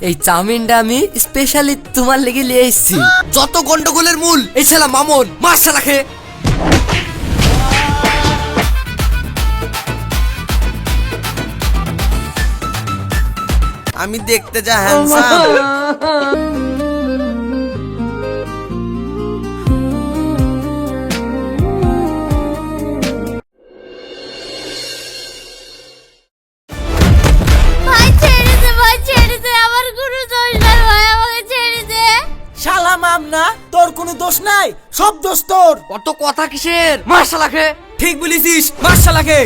এই চাউমিনটা আমি স্পেশালি তোমার লেগে নিয়ে এসেছি। যত গন্ডগোলের মূল এই শালা মামুন, মার শালাকে। আমি দেখতে যা হ্যান্ডসাম। ভাই ছেড়ে দে, আমার কোনো দোষ নাই ভাই, আমাকে ছেড়ে দে। শালা মামনা, তোর কোনো দোষ নাই, সব দোষ তোর। অত কথা কিসের, মার শালাকে। ঠিক বলেছিস, মার শালাকে।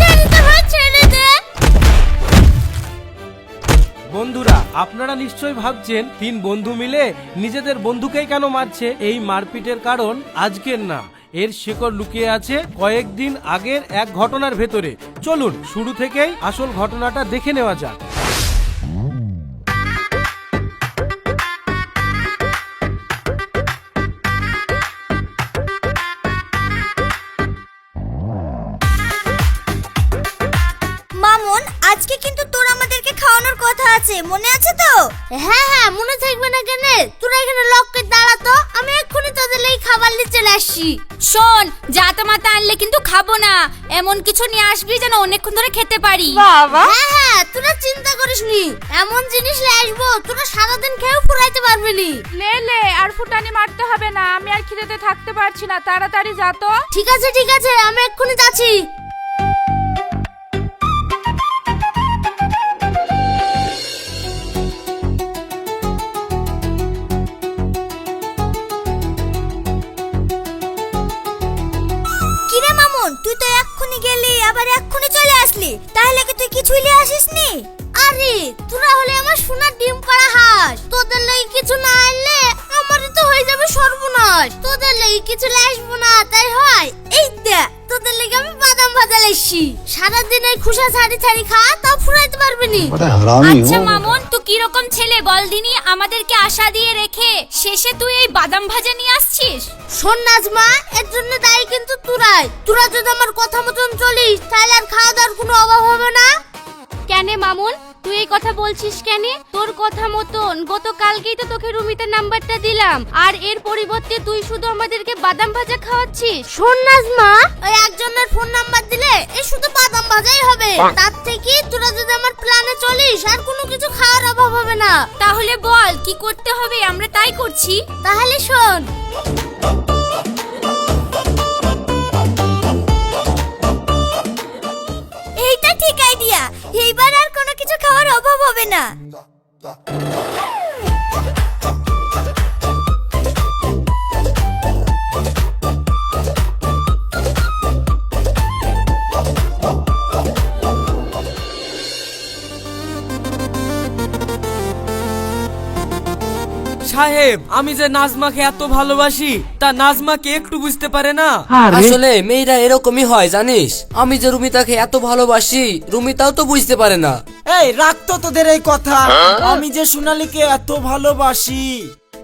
ছেড়ে দে ভাই, ছেড়ে দে। বন্ধুরা, আপনারা নিশ্চয়ই ভাবছেন তিন বন্ধু মিলে নিজেদের বন্ধুকেই কেন মারছে। এই মারপিটের কারণ আজকের না, এর শিকড় লুকিয়ে আছে কয়েকদিন আগের এক ঘটনার ভেতরে। চলুন শুরু থেকেই আসল ঘটনাটা দেখে নেওয়া যাক। মামুন, আজকে কিন্তু তোর আমাদেরকে খাওয়ানোর কথা আছে, মনে আছে তো? হ্যাঁ হ্যাঁ, মনে থাকবে না কেন? তোরা এখানে লক্ষ্যে দাঁড়াতো, আমি এক্ষুনি তোদের এই খাবার নিয়ে চলে আসছি। শোন, জাতা মাতা আনলে কিন্তু খাবো না, এমন কিছু নিয়ে আসবি যেন অনেকক্ষণ ধরে খেতে পারি। বাবা, হ্যাঁ হ্যাঁ, তোরা চিন্তা করিস নি, এমন জিনিস নিয়ে আসবো তোরা সারাদিন খেয়েও ফুরাইতে পারবি নি। লে আর ফুটানি মারতে হবে না, আমি আর খিদেতে থাকতে পারছি না, তাড়াতাড়ি যা তো। ঠিক আছে, আমি এক্ষুনি যাচ্ছি। কিরে মামুন, তুই তো এক্ষুনি গেলি আবার এক্ষুনি চলে আসলি, তাহলে কি তুই কিছুই নিয়ে আসিসনি? আরে তোরা হলে আমার সোনার ডিম পাড়া হাঁস, তোদের লাগি কিছু না আনলে আমারই তো হয়ে যাবে সর্বনাশ। তোদের লাগি কিছু আসবো না তাই হয়? এই দেখ, তোদের লাগি আমি বাদাম ভাজা লেসছি, সারাদিন এই খুশা ছাড়ি ছাড়ি খা, তাও ফুরাইতে পারবি নি। আচ্ছা মামুন, তুই কি রকম ছেলে বল দিনি, আমাদেরকে আশা দিয়ে রেখে শেষে তুই এই বাদাম ভাজা নিয়ে আসছিস। শোন নাজমা, এর জন্য দায়ী কিন্তু তোরা যদি আমার কথা মতন চলিস তাহলে আর খাওয়া দাওয়ার কোনো অভাব হবে না। কেন মামুন, তুই এই কথা বলছিস কেন? তোর কথা মতন গতকালকেই তো তোকে রুমিতের নাম্বারটা দিলাম, আর এর পরিবর্তে তুই শুধু আমাদেরকে বাদাম ভাজা খাওয়াচ্ছিস। শোন নাজমা, ওই একজনের ফোন নাম্বার দিলে এই শুধু বাদাম ভাজাই হবে, তার থেকে তোরা যদি আমার প্ল্যানে চলিস আর কোনো কিছু খাওয়ার অভাব হবে না। তাহলে বল কি করতে হবে, আমরা তাই করছি। তাহলে শোন, এইটা ঠিক আইডিয়া, এইবার আর কোনো কিছু খাওয়ার অভাব হবে না। সাহেব, আমি যে নাজমাকে এত ভালোবাসি তা নাজমাকে একটু বুঝতে পারে না। আসলে মেয়েরা এরকমই হয় জানিস, আমি যে রুমিতাকে এত ভালোবাসি রুমিতাও তো বুঝতে পারে না। এই রাখতো তোদের এই কথা, আমি যে সোনালীকে এত ভালোবাসি,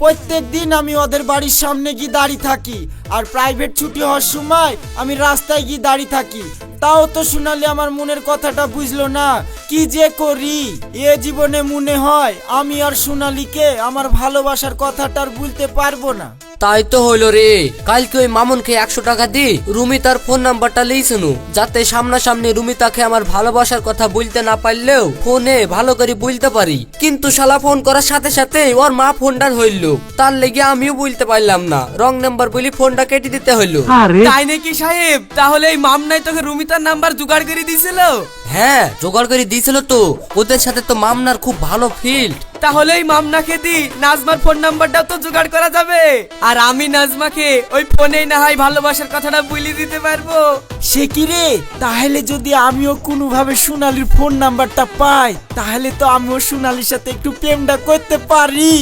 প্রত্যেক দিন আমি ওদের বাড়ির সামনে গিয়ে দাঁড়িয়ে থাকি, আর প্রাইভেট ছুটি হওয়ার সময় আমি রাস্তায় গিয়ে দাঁড়িয়ে থাকি, তাও তো সোনালী আমার মনের কথাটা বুঝলো না। কি যে করি, এ জীবনে মনে হয় আমি আর সোনালীকে আমার ভালোবাসার কথাটা আর বলতে পারবো না। তাই তো হইলো রে, কালকে ওই মামুনকে 100 টাকা দি রুমিতার ফোন নাম্বারটা লিয়েছনু, যাতে সামনাসামনি রুমিতাকে আমার ভালোবাসার কথা বলতে না পারলেও ফোনে ভালো করে বলতে পারি। কিন্তু শালা ফোন করার সাথে সাথে ওর মা ফোনটা হইলো, তার লেগে আমিও বলতে পারলাম না, রং নাম্বার বলি ফোনটা কেটে দিতে হইলো। তাই নাকি সাহেব? তাহলে এই মামনাই তোকে রুমিতার নাম্বার জোগাড় করে দিয়েছিল? হ্যাঁ, জোগাড় করে দিয়েছিল তো, ওদের সাথে তো মামনার খুব ভালো ফিল্ড। তাহলে এই মামনাকে দি নাজমার ফোন নাম্বারটাও তো জোগাড় করা যাবে, আর আমি নাজমাকে ওই ফোনেই না হয় ভালোবাসার কথাটা বলে দিতে পারবো। সে কি রে, তাহলে যদি আমিও কোনোভাবে সোনালীর ফোন নাম্বারটা পাই, তাহলে তো আমিও সোনালীর সাথে একটু প্রেমটা করতে পারি।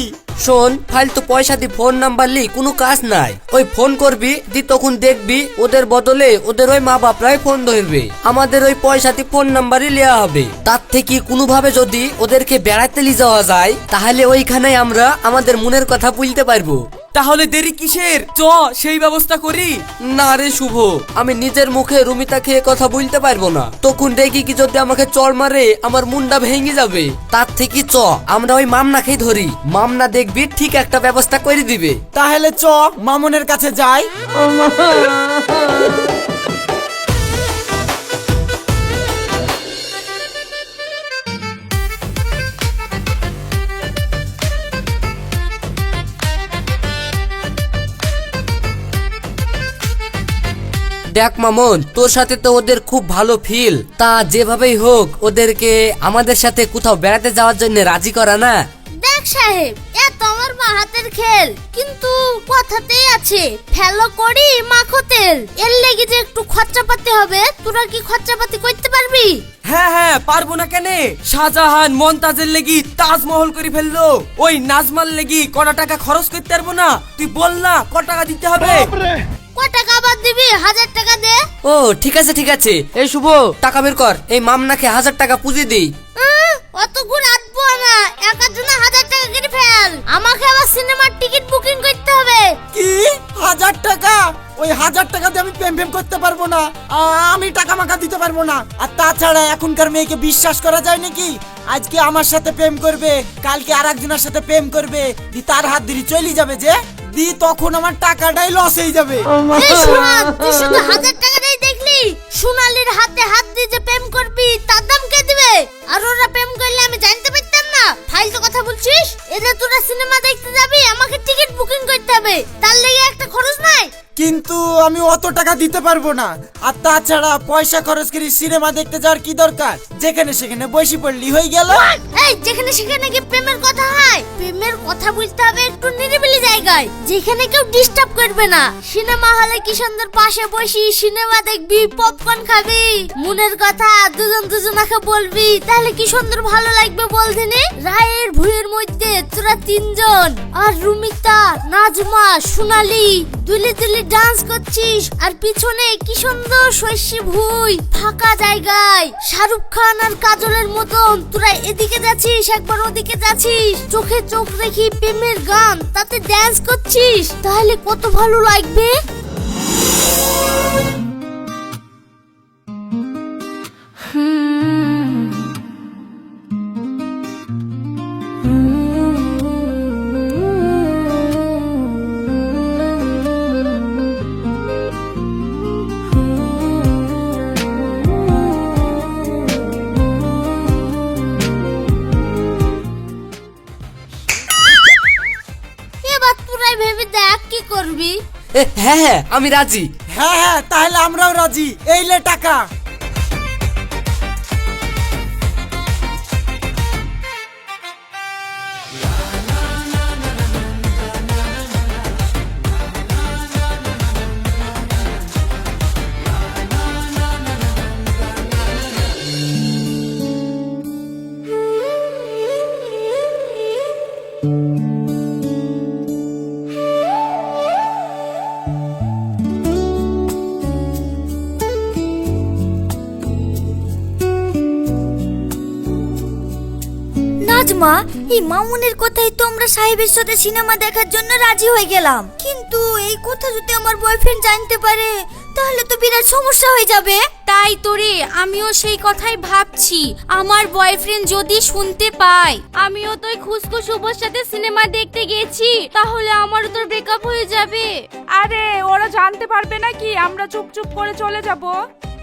শোন, ফালতু পয়সা দি ফোন নাম্বার লি কোনো কাজ নাই, ওই ফোন করবি দি তখন দেখবি ওদের বদলে ওদের ওই মা বাপরাই ফোন ধরবে, আমাদের ওই পয়সা দি ফোন নাম্বারই লিয়া হবে। তার থেকে কোনোভাবে যদি ওদেরকে বেড়াতে নিয়ে যাওয়া যায় তাহলে ওইখানে আমরা আমাদের মনের কথা বলতে পারবো। তাহলে দেরি কিসের, চ সেই ব্যবস্থা করি। না রে শুভ, আমি নিজের মুখে রুমিতাকে এ কথা বলতে পারবো না। তখন দেখি কি যদি আমাকে চড় মারে আমার মুন্ডা ভেঙে যাবে। তার থেকে চ আমরা ওই মামনাকেই ধরি, মামনা দেখবি ঠিক একটা ব্যবস্থা করে দিবে। তাহলে চ মামুনের কাছে যাই। দেখ মামুন, তোর সাথে তো ওদের খুব ভালো ফিল, তা যেভাবেই হোক ওদেরকে আমাদের সাথে কোথাও বেড়াতে যাওয়ার জন্য রাজি করা না। দেখ সাহেব, এ তো আমার মা হাতের খেল, কিন্তু কথাতেই আছে ফেলো করি মাখো তেল। এর লেগে যে একটু খরচাপাতি হবে, তোরা কি খরচাপাতি করতে পারবি? হ্যাঁ হ্যাঁ, পারবো না কেন। শাহজাহান মমতাজের লেগি তাজমহল করে ফেললো, ওই নাজমার লেগি কটা টাকা খরচ করতে পারবো না? তুই বল না ক টাকা দিতে হবে। ক টাকা আবার দিবি? 1000 টাকা দে। ও ঠিক আছে ঠিক আছে, এই শুভ টাকা বের কর, এই মামনাকে 1000 টাকা পুঁজি দিই। অত গুণ আটবো না, একার জন্য 1000 টাকা কেটে ফেল। আমাকে আবার সিনেমার টিকিট বুকিং করতে হবে। কি 1000 টাকা? ওই 1000 টাকা দিয়ে আমি প্রেম করতে পারবো না, আমি টাকা মাকা দিতে পারবো না। আর তাছাড়া এখনকার মেয়েকে বিশ্বাস করা যায় নাকি? আজকে আমার সাথে প্রেম করবে, কালকে আরেকজনের সাথে প্রেম করবে, দি তার হাত ধরে চলে যাবে যে দি, তখন আমার টাকাটাই লস হয়ে যাবে। এই সোহান, তুই শুধু 1000 টাকাটাই দেখলি? সোনালির হাতে হাত দিয়ে যে প্রেম করবি তার দাম কে দিবে? আর ওরা প্রেম করলে আমি জানতে পারতাম না? ফালতু কথা বলছিস। এদের তোরা সিনেমা দেখতে যাবি, আমাকে টিকিট বুকিং করতে হবে, তার লেগে একটা খরচ নাই। কিন্তু আমি অত টাকা দিতে পারবো না। আর তাছাড়া পয়সা খরচ করে সিনেমা দেখতে যাওয়ার কি দরকার? যেখানে সেখানে বসে পড়লি হয়ে গেল। এই যেখানে সেখানে কি প্রেমের কথা হয়? প্রেমের কথা বলতে হবে একটু নিরিবিলি জায়গায়, যেখানে কেউ ডিস্টার্ব করবে না। সিনেমা হলে কি সুন্দর পাশে বসি সিনেমা দেখবি, পপকর্ন খাবি, মনের কথা দুজন দুজনাকে বলবি, তাহলে কি সুন্দর ভালো লাগবে বল দিনে। রায়ের ভুঁইয়ের মধ্যে তোরা 3 জন আর রুমিতা, নাজমা, সোনালি দুলি দুলি ডান্স করছিস, আর পিছনে কি সুন্দর শস্যি ভুঁই ফাঁকা জায়গায় শাহরুখ খান আর কাজলের মতন তোরা এদিকে যাচ্ছিস একবার ওদিকে যাচ্ছিস, চোখে চোখ রেখে প্রেমের গান তাতে ডান্স করছিস, তাহলে কত ভালো লাগবে। এবার তোরাই ভেবে দেখ কি করবি। হ্যাঁ হ্যাঁ আমি রাজি। হ্যাঁ হ্যাঁ, তাহলে আমরাও রাজি। এই লে টাকা। নাজমা, এই মামুনের কথাই তো আমরা সাহেবের সাথে সিনেমা দেখার জন্য রাজি হয়ে গেলাম, কিন্তু এই কথা যদি আমার বয়ফ্রেন্ড জানতে পারে তাহলে তো বিরাট সমস্যা হয়ে যাবে। তাই তো রে, আমিও সেই কথাই ভাবছি। আমার বয়ফ্রেন্ড যদি শুনতে পায় আমিও তো খুশকু শুভর সাথে সিনেমা দেখতে গেছি, তাহলে আমারও তো ব্রেকআপ হয়ে যাবে। আরে ওরা জানতে পারবে নাকি আমরা চুপ চুপ করে চলে যাব?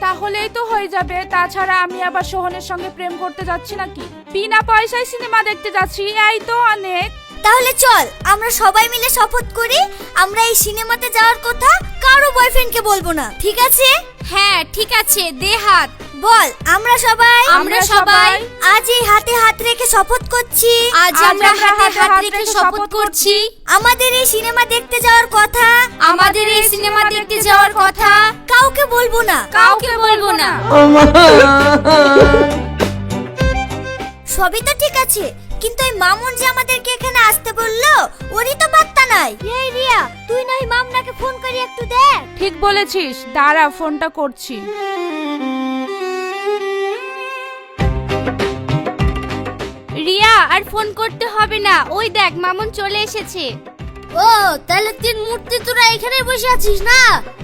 তাহলেই তো হয়ে যাবে। তাছাড়া আমি আবার সোহনের সঙ্গে প্রেম করতে যাচ্ছি নাকি? বিনা পয়সায় সিনেমা দেখতে যাচ্ছি, এই তো অনেক। তাহলে চল আমরা সবাই মিলে শপথ করি আমরা এই সিনেমাতে যাওয়ার কথা কারো বয়ফ্রেন্ডকে বলবো না, ঠিক আছে? হ্যাঁ ঠিক আছে, দে হাত। বল আমরা সবাই আমরা সবাই আজ এই হাতে হাত রেখে শপথ করছি, আজ আমরা হাতে হাত রেখে শপথ করছি আমাদের এই সিনেমা দেখতে যাওয়ার কথা, আমাদের এই সিনেমা দেখতে যাওয়ার কথা কাউকে বলবো না, কাউকে বলবো না। সবই তো ঠিক আছে, কিন্তু এই মামুন যে আমাদেরকে এখানে আসতে বললো ওরই তো পাত্তা নাই। এই রিয়া, তুই নয় মামনাকে ফোন করি একটু দেখ। ঠিক বলেছিস, দাঁড়া ফোনটা করছি। রিয়া আর ফোন করতে হবে না, ওই দেখ মামুন চলে এসেছে। ও তাহলে তিন মূর্তি তোরা এখানে বসে আছিস না?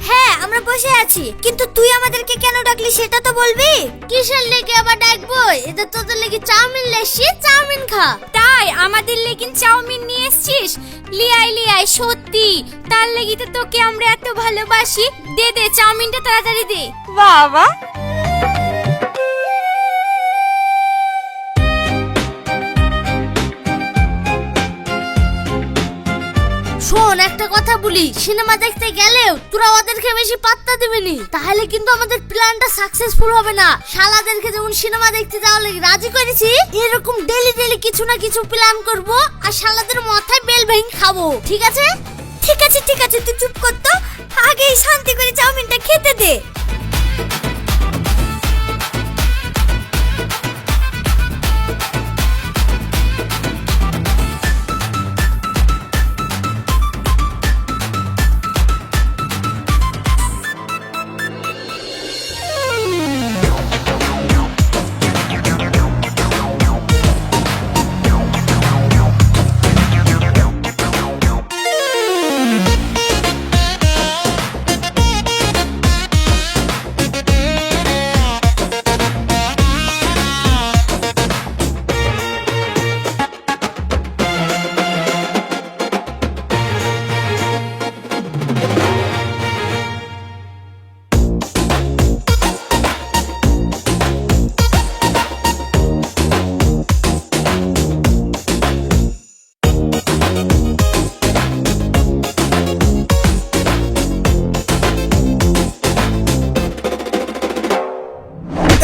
হ্যাঁ আমরা বসে আছি, কিন্তু তুই আমাদেরকে কেন ডাকলি সেটা তো বলবি। কিসের লেগে আবার ডাকবো? এটা তোদের লেগে চাউমিন লেসি, চাউমিন খা। তাই আমাদের লেগিন চাউমিন নিয়ে এসছিস? লিয়াই লিয়াই সত্যি তার লেগে তো তোকে আমরা এত ভালোবাসি। দে দে চাউমিনটা তাড়াতাড়ি দে। বাবা শোন একটা কথা বলি, সিনেমা দেখতে গেলেও তোরা ওদেরকে বেশি পাত্তা দিবিনি, তাহলে কিন্তু আমাদের প্ল্যানটা সাকসেসফুল হবে না। শালাদেরকে যেমন সিনেমা দেখতে যাওয়ার লাগি রাজি করেছি, এরকম ডেলি ডেলি কিছু না কিছু প্ল্যান করব আর শালাদের মাথায় বেল ভেঙে খাবো, ঠিক আছে? ঠিক আছে ঠিক আছে, তুই চুপ কর তো, আগেই শান্তি করে চাউমিনটা খেতে দে।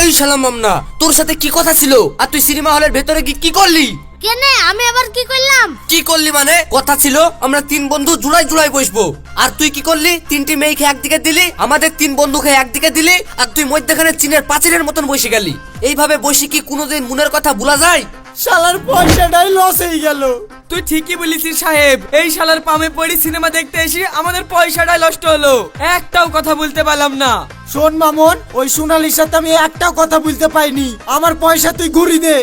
এই শালা মামনা, তোর সাথে কি কথা ছিল? আর তুই সিনেমা হলের ভেতরে কি করলি? কেনে আমি আবার কি করলাম? কি করলি মানে? কথা ছিল আমরা তিন বন্ধু জুড়াই জুড়াই বসবো, আর তুই কি করলি? তিনটি মেয়েকে একদিকে দিলি, আমাদের তিন বন্ধুকে একদিকে দিলি, আর তুই মধ্যখানে চীনের পাঁচিলের মতন বসে গেলি। এইভাবে বসে কি কোনোদিন মনের কথা ভুলা যায়? শালার পয়সাটাই লস হয়ে গেল। তুই ঠিকই বলেছিস সাহেব, এই শালার পামে পড়ি সিনেমা দেখতে এসে আমাদের পয়সাটাই নষ্ট হলো, একটাও কথা বলতে পারলাম না। শোন মামুন, ওই সোনালির সাথে আমি একটাও কথা বলতে পাইনি, আমার পয়সা তুই ঘুরি দে।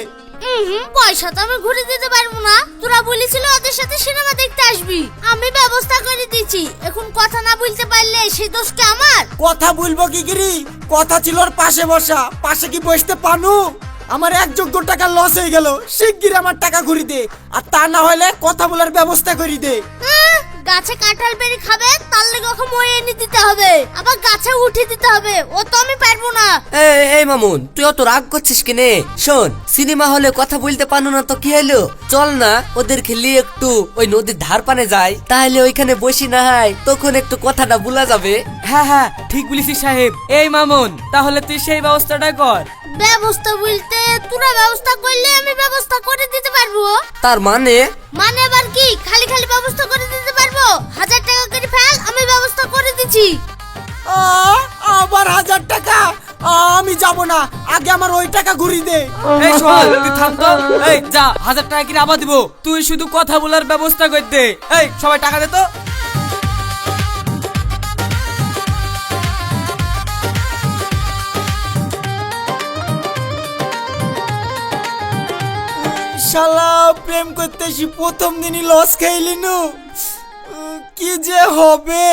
পয়সা তো আমি ঘুরে দিতে পারবো না, তোরা বলেছিল ওদের সাথে সিনেমা দেখতে আসবি, আমি ব্যবস্থা করে দিয়েছি। এখন কথা না বলতে পারলে সেই দোষটা আমার। কথা বলবো কি গিরি? কথা ছিল ওর পাশে বসা, পাশে কি বসতে পানু? আমার 1 টাকা লস হয়ে গেল, শিগগির আমার টাকা ঘুরি দে, আর তা না হলে কথা বলার ব্যবস্থা করি দে। গাছে কাঁঠাল পেরে খাবে, তার লেগে ওকে মই এনে দিতে হবে, আবার গাছে উঠে দিতে হবে, ও তো আমি পারবো না। এই মামুন, তুই অত রাগ করছিস কেনে? শোন, সিনেমা হলে কথা বলতে পারো না তো কি হলো? চল না ওদের খেলিয়ে একটু ওই নদীর ধার পানে যাই, তাহলে ওইখানে বসি না হয়, তখন একটু কথাটা ভুলা যাবে। হ্যাঁ হ্যাঁ ঠিক বলেছিস সাহেব। এই মামুন, তাহলে তুই সেই ব্যবস্থাটা কর। ব্যবস্থা বলতে তোরা ব্যবস্থা করলে আমি ব্যবস্থা করে দিতে পারবো। তার মানে? মানে আবার কি খালি খালি ব্যবস্থা করে দিতে পারবো? 1000 টাকা করে ফেল, আমি ব্যবস্থা করে দিচ্ছি। আবার 1000 টাকা? আমি যাব না, আগে আমার ওই টাকা ঘুরি দে। এই সোহাগ তুই থাম তো, এই যা 1000 টাকা কিনে আবার দিব, তুই শুধু কথা বলার ব্যবস্থা করে দে। এই সবাই টাকা দে তো। শালা প্রেম করতে এসে প্রথম দিনই লস খাইলি নু, কি যে হবে?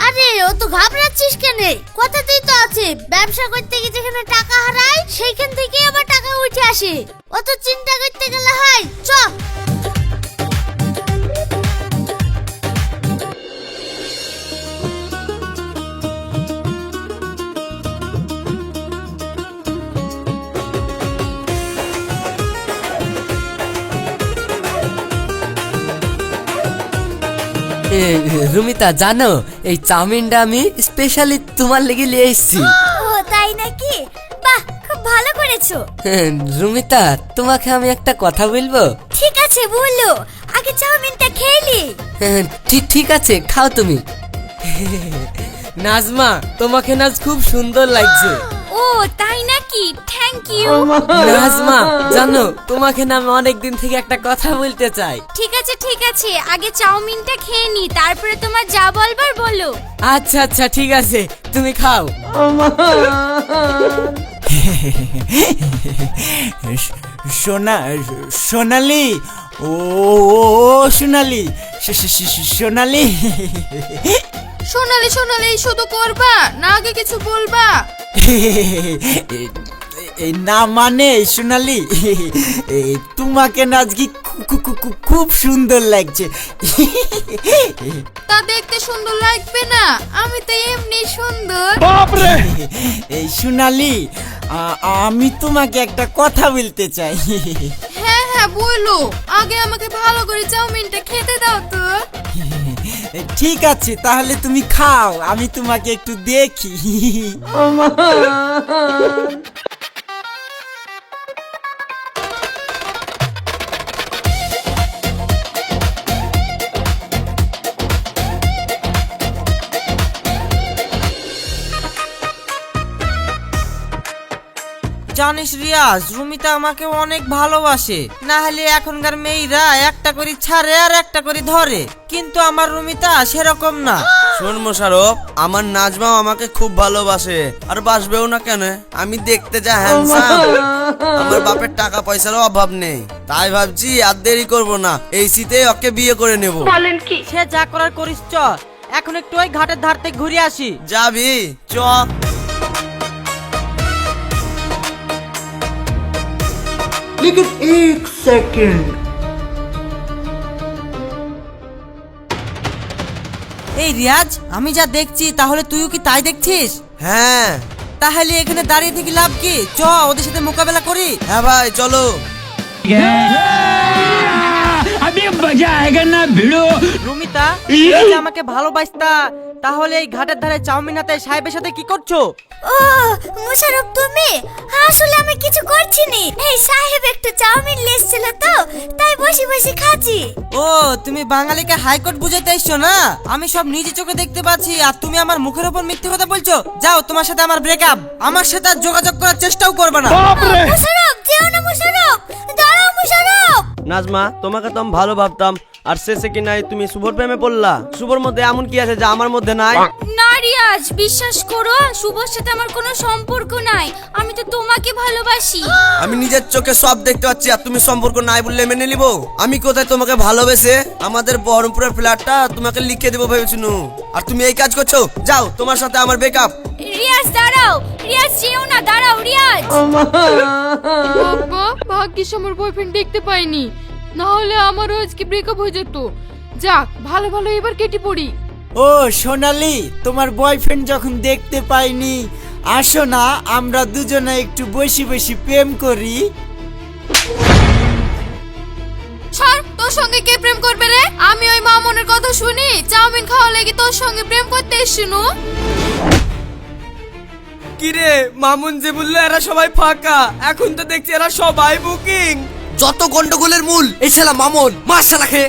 আরে ও তো ঘাবড়াচ্ছিস কেন? কথাতেই তো আছে ব্যবসা করতে গিয়ে যেখানে টাকা হারায় সেইখান থেকে আবার টাকা উঠে আসে, অত চিন্তা করতে গেলে হয়। চ রুমিতা জানো, এই চাউমিনটা আমি স্পেশালি তোমার লেগে নিয়ে এসেছি। ও তাই নাকি? বাহ, খুব ভালো করেছো। রুমিতা, তোমাকে আমি একটা কথা বলবো? ঠিক আছে বললো, আগে চাউমিনটা খেয়ে নি। ঠিক আছে, খাও তুমি। নাজমা, তোমাকে নাজ খুব সুন্দর লাগছে। ও তাই নাকি? Thank you. নাজমা জানো, তোমাকে না আমি অনেকদিন থেকে একটা কথা বলতে চাই। ঠিক আছে, আগে চাউমিনটা খেয়ে নি, তারপরে তোমার যা বলবার বলো। আচ্ছা আচ্ছা ঠিক আছে, তুমি খাও। সোনালি, ও সোনালি, সোনালি। সোনালি সোনালি শুধু করবা না আগে কিছু বলবা? না মানে সোনালি, তোমাকে না আজকে খুব সুন্দর লাগছে। তা দেখতে সুন্দর লাগবে না? আমি তো এমনি সুন্দর। এই সোনালি, আমি তোমাকে একটা কথা বলতে চাই। হ্যাঁ হ্যাঁ বলো, আগে আমাকে ভালো করে চাউমিনটা খেতে দাও তো। ঠিক আছে, তাহলে তুমি খাও, আমি তোমাকে একটু দেখি। জানিস রিয়াজ, রুমিতা আমাকে অনেক ভালোবাসে, না হলে এখনকার মেয়েরা একটা করে ছাড়ে আর একটা করে ধরে, কিন্তু আমার রুমিতা সেরকম না। শোন মোশারফ, আমার নাজমা আমাকে খুব ভালোবাসে, আর বাসবেও না কেন? আমি দেখতে যা হ্যান্ডসাম, আমার বাপের টাকা পয়সারও অভাব নেই, তাই ভাবছি আর দেরি করবো না, এই শীতে ওকে বিয়ে করে নেব। সে যা করার করিস, চ এখন একটু ওই ঘাটের ধার থেকে ঘুরে আসি। যাবি? চ। এই রিয়াজ, আমি যা দেখছি তাহলে তুইও কি তাই দেখছিস? হ্যাঁ তাহলে এখানে দাঁড়িয়ে থেকে লাভ কি? চ ওদের সাথে মোকাবেলা করি। হ্যাঁ ভাই চলো। রুমিতা, তুমি যে আমাকে ভালোবাসতা, তাহলে এই ঘাটের ধারে চাউমিন হাতে সাহেবের সাথে কি করছো? ও মুশারফ, তুমি? আসলে আমি কিছু করছি নি, এই সাহেব একটু চাউমিন লেসছিল তো, তাই বসে বসে খাচ্ছি। ও, তুমি বাঙালিকে হাইকোর্ট বুঝাইতে এসছো না? আমি সব নিজে চোখে দেখতে পাচ্ছি, আর তুমি আমার মুখের উপর মিথ্যে কথা বলছো। যাও, তোমার সাথে আমার ব্রেকআপ, আমার সাথে আর যোগাযোগ করার চেষ্টাও করবে না। মুশারফ, যেও না মুশারফ, দাঁড়াও মুশারফ। নাজমা, তোমাকে তো আমি ভালো ভাবতাম, আর শেষে কি নাই তুমি শুভর প্রেমে পড়লা? শুভর মধ্যে এমন কি আছে যা আমার মধ্যে নাই? না রিয়াজ, বিশ্বাস করো, শুভর সাথে আমার কোনো সম্পর্ক নাই, আমি তো তোমাকে ভালোবাসি। আমি নিজের চোখে সব দেখতে পাচ্ছি, আর তুমি সম্পর্ক নাই বললে মেনে নিব? আমি কোথায় তোমাকে ভালোবেসে আমাদের বহরমপুরের ফ্ল্যাটটা তোমাকে লিখে দেবো ভেবেছিল, আর তুমি এই কাজ করছো? যাও, তোমার সাথে আমার ব্রেকআপ। রিয়াজ দাঁড়াও, রিয়াজ যেও না, দাঁড়াও রিয়াজ। বাবা, ভাগ্যিস আমার বয়ফ্রেন্ড দেখতে পাইনি, না হলে আমারও আজকে ব্রেকআপ হয়ে যেত। যাক, ভালো ভালো এবার কেটে পড়ি। ও সোনালি, তোমার বয়ফ্রেন্ড যখন দেখতে পাইনি, আসো না আমরা দুজনে একটু বসে বসে প্রেম করি। সর, তোর সঙ্গে কে প্রেম করবে রে? আমি ওই মামনের কথা শুনি চাউমিন খাওয়া লাগি তোর সঙ্গে প্রেম করতে এসছিনু। কিরে, মামুন যে বললো এরা সবাই ফাঁকা, এখন তো দেখছি এরা সবাই বুকিং। যত গন্ডগোলের মূল এই শালা মামুন, মার শালাকে।